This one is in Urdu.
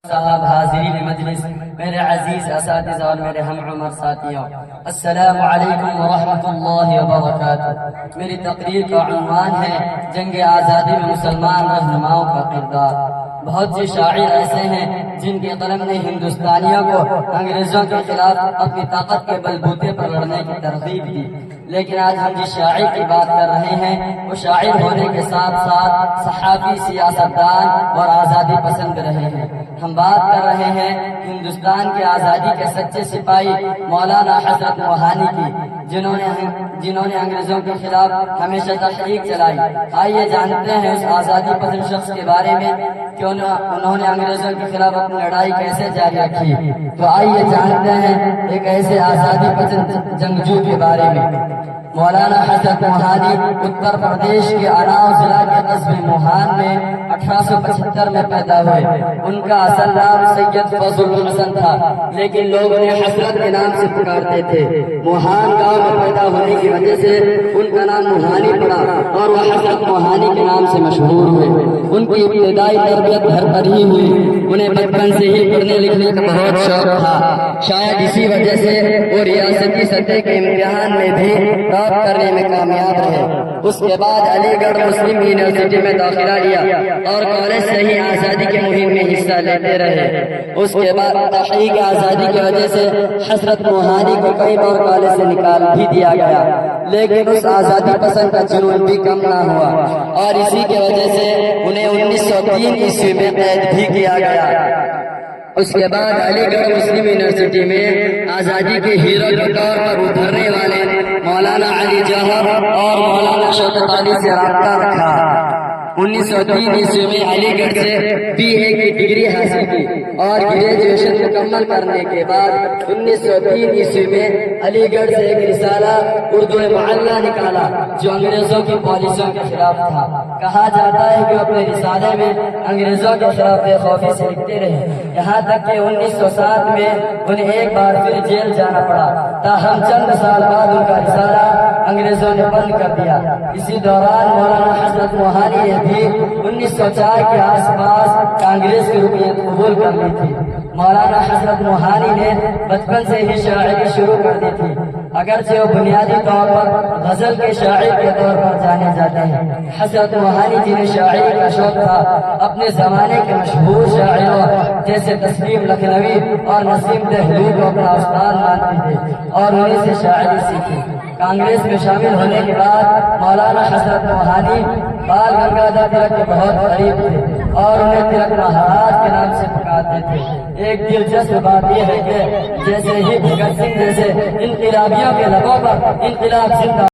صاحب، حاضرین مجلس، میرے عزیز اساتذہ اور میرے ہم عمر ساتھیوں، السلام علیکم ورحمۃ اللہ وبرکاتہ۔ میری تقریر کا عنوان ہے جنگ آزادی میں مسلمان رہنماؤں کا کردار۔ بہت سے شاعر ایسے ہیں جن کے قلم نے ہندوستانیوں کو انگریزوں کے خلاف اپنی طاقت کے بلبوتے پر لڑنے کی ترغیب دی، لیکن آج ہم جس شاعر کی بات کر رہے ہیں وہ شاعر ہونے کے ساتھ ساتھ صحافی، سیاستدان اور آزادی پسند رہے ہیں۔ ہم بات کر رہے ہیں ہندوستان کی آزادی کے سچے سپاہی مولانا حضرت موہانی کی، جنہوں نے انگریزوں کے خلاف ہمیشہ تحریک چلائی۔ آئیے جانتے ہیں اس آزادی پسند شخص کے بارے میں کہ انہوں نے انگریزوں کے خلاف اپنی لڑائی کیسے جاری رکھی۔ تو آئیے جانتے ہیں ایک ایسے آزادی پسند جنگجو کے بارے میں۔ مولانا حضرت موہانی اتر پردیش کے اناؤ ضلع کے قصبے موہان میں 1875 میں پیدا ہوئے۔ ان کا اصل نام سید فضل الحسن تھا، لیکن لوگ انہیں حضرت کے نام سے پکارتے تھے۔ موہان گاؤں میں پیدا ہونے کی وجہ سے ان کا نام موہانی پڑا اور وہ حضرت موہانی کے نام سے مشہور ہوئے۔ ان کی ابتدائی تربیت گھر پر ہی ہوئی۔ انہیں بچپن سے ہی پڑھنے لکھنے کا بہت شوق تھا، شاید اسی وجہ سے وہ ریاستی سطح کے امتحان میں بھی ٹاپ کرنے میں کامیاب رہے۔ اس کے بعد علی گڑھ مسلم یونیورسٹی میں داخلہ لیا اور کالج سے ہی آزادی کی مہم میں حصہ لیتے رہے۔ اس کے بعد تحریک آزادی کی وجہ سے حضرت موہانی کو کئی بار کالج سے نکال بھی دیا گیا، لیکن اس آزادی پسند کا جنون بھی کم نہ ہوا اور اسی کی وجہ سے انہیں 1903 عیسوی میں قید بھی کیا گیا۔ اس کے بعد علی گڑھ مسلم یونیورسٹی میں آزادی کے ہیرو کے طور پر ابھرنے والے مولانا علی جوہر اور مولانا شوکت علی سے رابطہ رکھا۔ 1903 عیسوی میں علی گڑھ سے BA کی ڈگری حاصل کی اور گریجویشن مکمل کرنے کے بعد 1903 عیسوی میں علی گڑھ سے ایک رسالہ اردو معلیٰ نکالا جو انگریزوں کی پالیسیوں کے خلاف تھا۔ کہا جاتا ہے کہ اپنے رسالے میں انگریزوں کے خلاف بے خوفی سے لکھتے رہے، یہاں تک کہ 1907 میں انہیں ایک بار پھر جیل جانا پڑا، تاہم چند سال بعد ان کا رسالہ انگریزوں نے بند کر دیا۔ اسی دوران مولانا حضرت موہانی نے بھی 1904 کے آس پاس کانگریس کی رکنیت قبول کر لی تھی۔ مولانا حضرت موہانی نے بچپن سے ہی شاعری شروع کر دی تھی، اگرچہ وہ بنیادی طور پر غزل کے شاعر کے طور پر جانے جاتے ہیں۔ حضرت موہانی جنہیں شاعری کا شوق تھا اپنے زمانے کے مشہور شاعروں جیسے تسلیم لکھنوی اور نسیم دہلوی کو اپنا استاد مانتے تھے اور انہیں سے شاعری سیکھی۔ کانگریس میں شامل ہونے کے بعد مولانا حضرت موہانی بال گنگادھر تلک کے بہت قریب تھے اور انہیں تلک مہاراج کے نام سے پکارتے تھے۔ ایک دلچسپ بات یہ ہے کہ جیسے ہی بھگت سنگھ جیسے انقلابیوں کے لبوں پر انقلاب زندہ